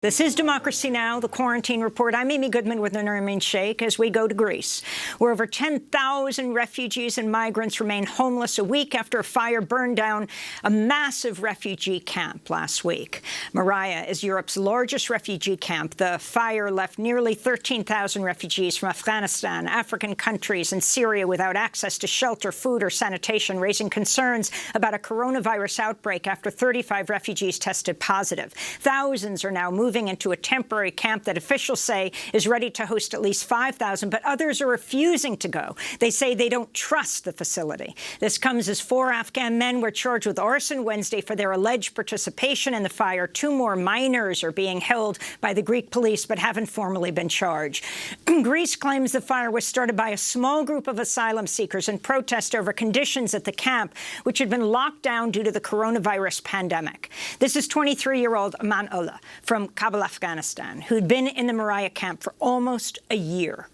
This is Democracy Now!, the Quarantine Report. I'm Amy Goodman with Nermin Sheikh as we go to Greece, where over 10,000 refugees and migrants remain homeless a week after a fire burned down a massive refugee camp last week. Moria is Europe's largest refugee camp. The fire left nearly 13,000 refugees from Afghanistan, African countries, and Syria without access to shelter, food, or sanitation, raising concerns about a coronavirus outbreak after 35 refugees tested positive. Thousands are now moving into a temporary camp that officials say is ready to host at least 5,000, but others are refusing to go. They say they don't trust the facility. This comes as 4 Afghan men were charged with arson Wednesday for their alleged participation in the fire. 2 more minors are being held by the Greek police but haven't formally been charged. Greece claims the fire was started by a small group of asylum seekers in protest over conditions at the camp, which had been locked down due to the coronavirus pandemic. This is 23-year-old Aman Ullah from Kabul, Afghanistan, who'd been in the Moria camp for almost a year.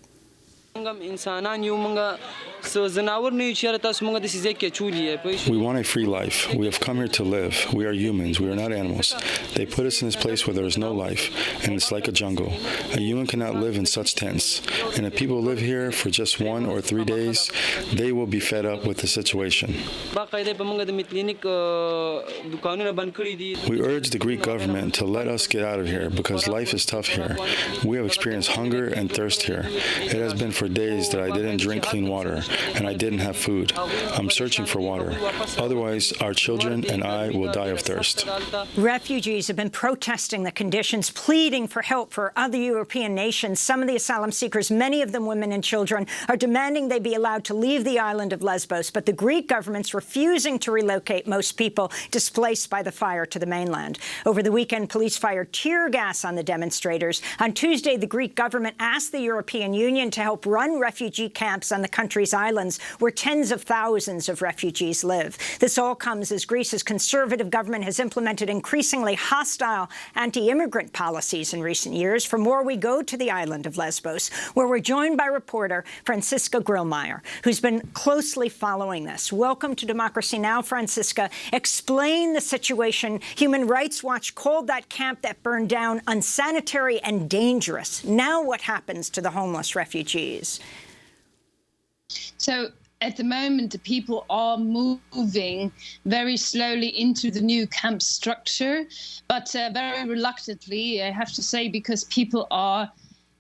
We want a free life. We have come here to live. We are humans. We are not animals. They put us in this place where there is no life, and it's like a jungle. A human cannot live in such tents. And if people live here for just 1 or 3 days, they will be fed up with the situation. We urge the Greek government to let us get out of here because life is tough here. We have experienced hunger and thirst here. It has been for days that I didn't drink clean water, and I didn't have food. I'm searching for water. Otherwise, our children and I will die of thirst. Refugees have been protesting the conditions, pleading for help for other European nations. Some of the asylum seekers, many of them women and children, are demanding they be allowed to leave the island of Lesbos, but the Greek government's refusing to relocate most people displaced by the fire to the mainland. Over the weekend, police fired tear gas on the demonstrators. On Tuesday, the Greek government asked the European Union to help run refugee camps on the country's islands, where tens of thousands of refugees live. This all comes as Greece's conservative government has implemented increasingly hostile anti-immigrant policies in recent years. For more, we go to the island of Lesbos, where we're joined by reporter Franziska Grillmeier, who's been closely following this. Welcome to Democracy Now!, Franziska. Explain the situation. Human Rights Watch called that camp that burned down unsanitary and dangerous. Now what happens to the homeless refugees? So at the moment, the people are moving very slowly into the new camp structure, but very reluctantly, I have to say, because people are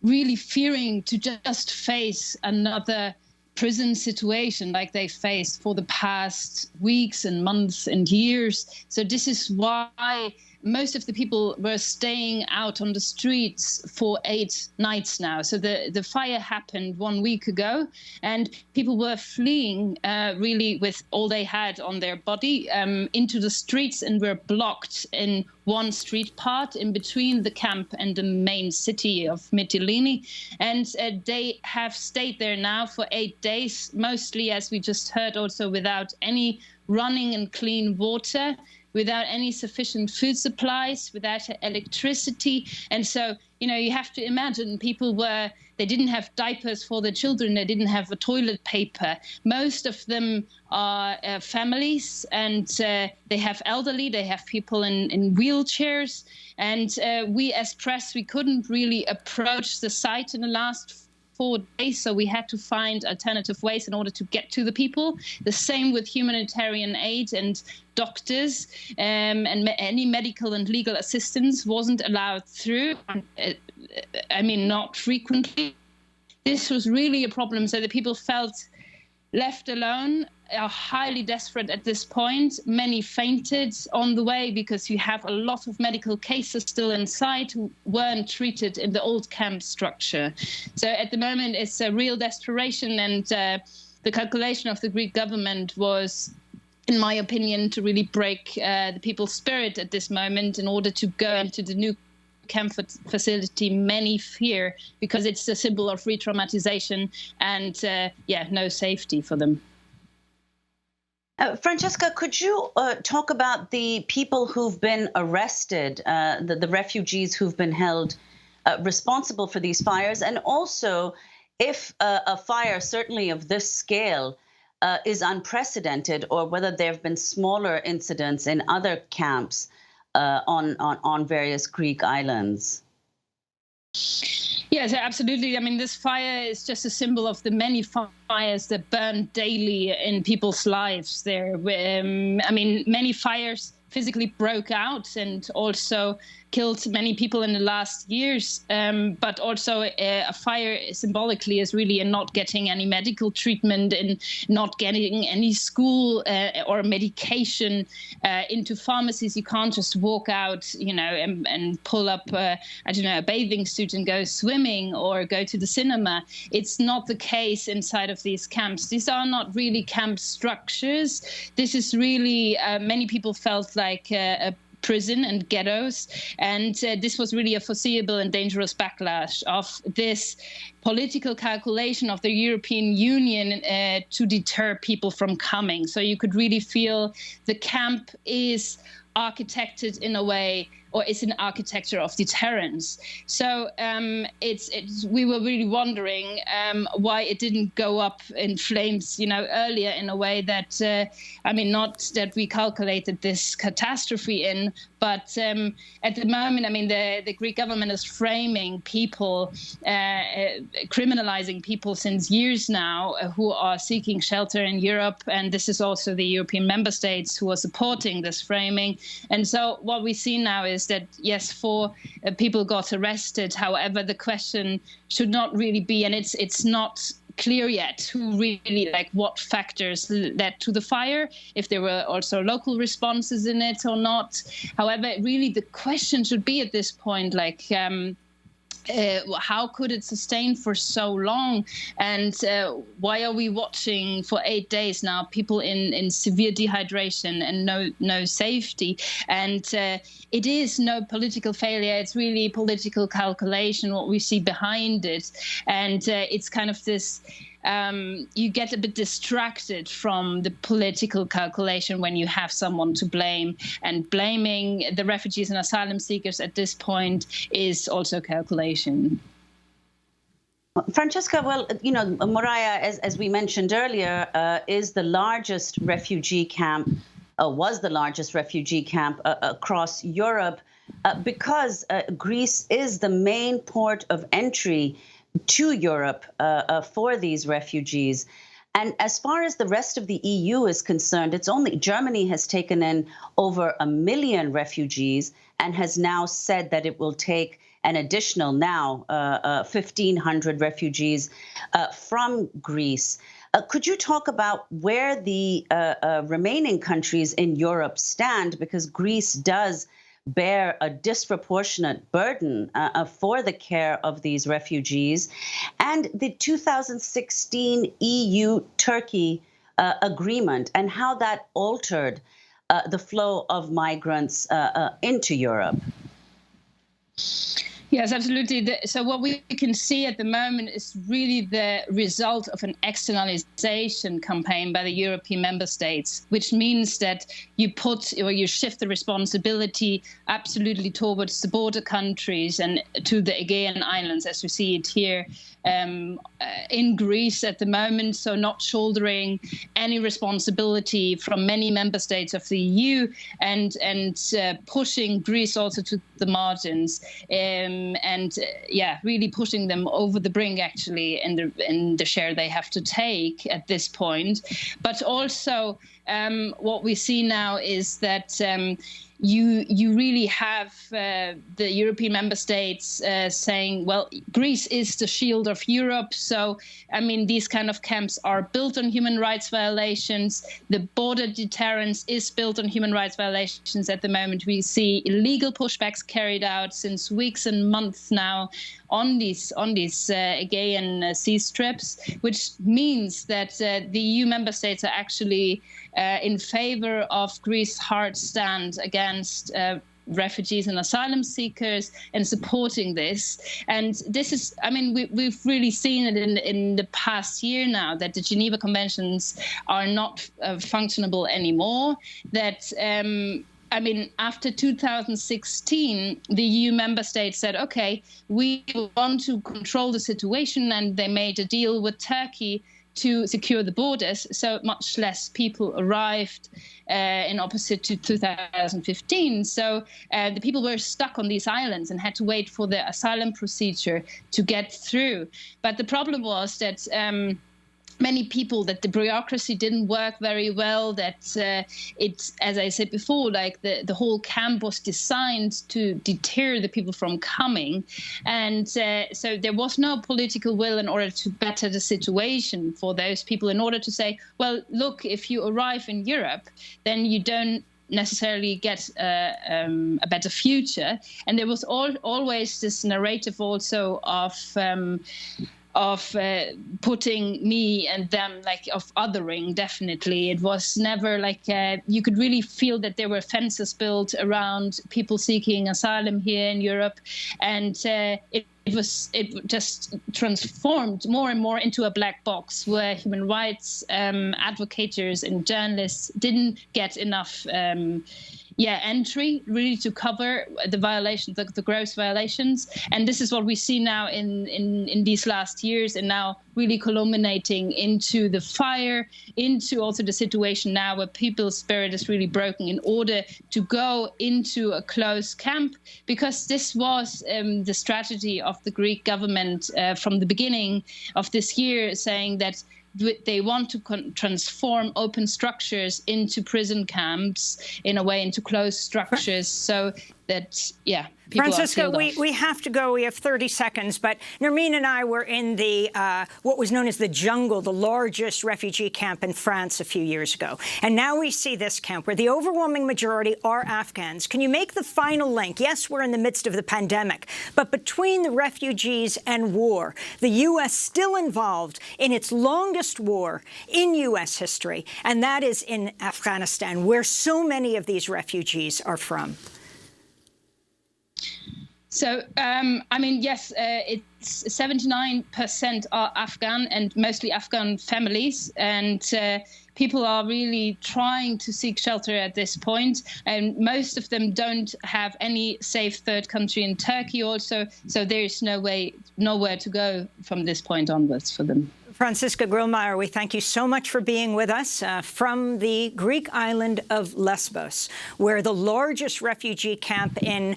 really fearing to just face another prison situation like they faced for the past weeks and months and years. So this is why most of the people were staying out on the streets for 8 nights now. So the fire happened 1 week ago, and people were fleeing really with all they had on their body into the streets, and were blocked in one street part in between the camp and the main city of Mytilene. And they have stayed there now for 8 days, mostly, as we just heard, also without any running and clean water, without any sufficient food supplies, without electricity. And so, you know, you have to imagine they didn't have diapers for their children, they didn't have a toilet paper. Most of them are families, and they have elderly, they have people in wheelchairs. And we as press, we couldn't really approach the site in the last 4 days, so we had to find alternative ways in order to get to the people. The same with humanitarian aid and doctors, and any medical and legal assistance wasn't allowed through. I mean, not frequently. This was really a problem, so the people felt left alone, are highly desperate at this point. Many fainted on the way because you have a lot of medical cases still inside who weren't treated in the old camp structure. So at the moment, it's a real desperation, and the calculation of the Greek government was, in my opinion, to really break the people's spirit at this moment in order to go into the new camp facility. Many fear because it's a symbol of re-traumatization and, no safety for them. Franziska, could you talk about the people who've been arrested, the refugees who've been held responsible for these fires, and also if a fire, certainly of this scale, is unprecedented, or whether there have been smaller incidents in other camps, on various Greek islands. Yes, absolutely. I mean, this fire is just a symbol of the many fires that burn daily in people's lives there. I mean, many fires physically broke out and also killed many people in the last years. But also a fire symbolically is really in not getting any medical treatment and not getting any school or medication into pharmacies. You can't just walk out, and pull up, a bathing suit and go swimming or go to the cinema. It's not the case inside of these camps. These are not really camp structures. This is really, many people felt like a prison and ghettos. And this was really a foreseeable and dangerous backlash of this political calculation of the European Union to deter people from coming. So you could really feel the camp is architected in a way, or is an architecture of deterrence. So we were really wondering why it didn't go up in flames, earlier in a way that, not that we calculated this catastrophe in, but at the moment, the Greek government is framing people, criminalizing people since years now who are seeking shelter in Europe. And this is also the European member states who are supporting this framing. And so what we see now is that, yes, 4 people got arrested. However, the question should not really be, and it's not clear yet who really, what factors led to the fire, if there were also local responses in it or not. However, really the question should be at this point, how could it sustain for so long? And why are we watching for 8 days now people in severe dehydration and no safety? And it is no political failure. It's really political calculation, what we see behind it. And it's kind of this, you get a bit distracted from the political calculation when you have someone to blame. And blaming the refugees and asylum seekers at this point is also calculation. Franziska, well, Moria, as we mentioned earlier, is the largest refugee camp, was the largest refugee camp across Europe because Greece is the main port of entry to Europe for these refugees. And as far as the rest of the EU is concerned, it's only Germany has taken in over 1 million refugees and has now said that it will take an additional 1,500 refugees from Greece. Could you talk about where the remaining countries in Europe stand? Because Greece does bear a disproportionate burden for the care of these refugees, and the 2016 EU-Turkey agreement and how that altered the flow of migrants into Europe. Yes, absolutely. So what we can see at the moment is really the result of an externalization campaign by the European member states, which means that you shift the responsibility absolutely towards the border countries and to the Aegean Islands, as we see it here in Greece at the moment. So not shouldering any responsibility from many member states of the EU and pushing Greece also to the margins. Really pushing them over the brink, actually, in the share they have to take at this point. But also, what we see now is that you really have the European member states saying, well, Greece is the shield of Europe. So, these kind of camps are built on human rights violations. The border deterrence is built on human rights violations at the moment. We see illegal pushbacks carried out since weeks and months now on these Aegean sea strips, which means that the EU member states are actually in favor of Greece's hard stand against refugees and asylum seekers and supporting this. And this is, we've really seen it in the past year now that the Geneva Conventions are not functionable anymore, that after 2016, the EU member states said, OK, we want to control the situation. And they made a deal with Turkey to secure the borders, so much less people arrived in opposite to 2015. So the people were stuck on these islands and had to wait for the asylum procedure to get through. But the problem was that many people, that the bureaucracy didn't work very well, that it's, as I said before, like the whole camp was designed to deter the people from coming. And so there was no political will in order to better the situation for those people, in order to say, well, look, if you arrive in Europe, then you don't necessarily get a better future. And there was always this narrative also of putting me and them, like, of othering. Definitely, it was never like you could really feel that there were fences built around people seeking asylum here in Europe, and it just transformed more and more into a black box where human rights advocates and journalists didn't get enough entry really to cover the violations, the gross violations. And this is what we see now in these last years, and now really culminating into the fire, into also the situation now where people's spirit is really broken in order to go into a closed camp, because this was the strategy of the Greek government from the beginning of this year, saying that they want to transform open structures into prison camps, in a way, into closed structures, so that, Franziska, we have to go. We have 30 seconds. But Nermeen and I were in the what was known as the jungle, the largest refugee camp in France a few years ago. And now we see this camp where the overwhelming majority are Afghans. Can you make the final link? Yes, we're in the midst of the pandemic, but between the refugees and war, the U.S. still involved in its longest war in U.S. history, and that is in Afghanistan, where so many of these refugees are from. So, I mean, yes, it's 79% are Afghan, and mostly Afghan families. And people are really trying to seek shelter at this point. And most of them don't have any safe third country in Turkey also. So there's nowhere to go from this point onwards for them. Franziska Grillmeier, we thank you so much for being with us from the Greek island of Lesbos, where the largest refugee camp in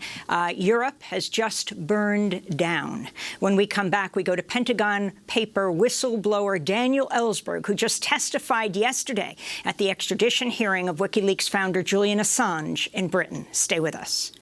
Europe has just burned down. When we come back, we go to Pentagon paper whistleblower Daniel Ellsberg, who just testified yesterday at the extradition hearing of WikiLeaks founder Julian Assange in Britain. Stay with us.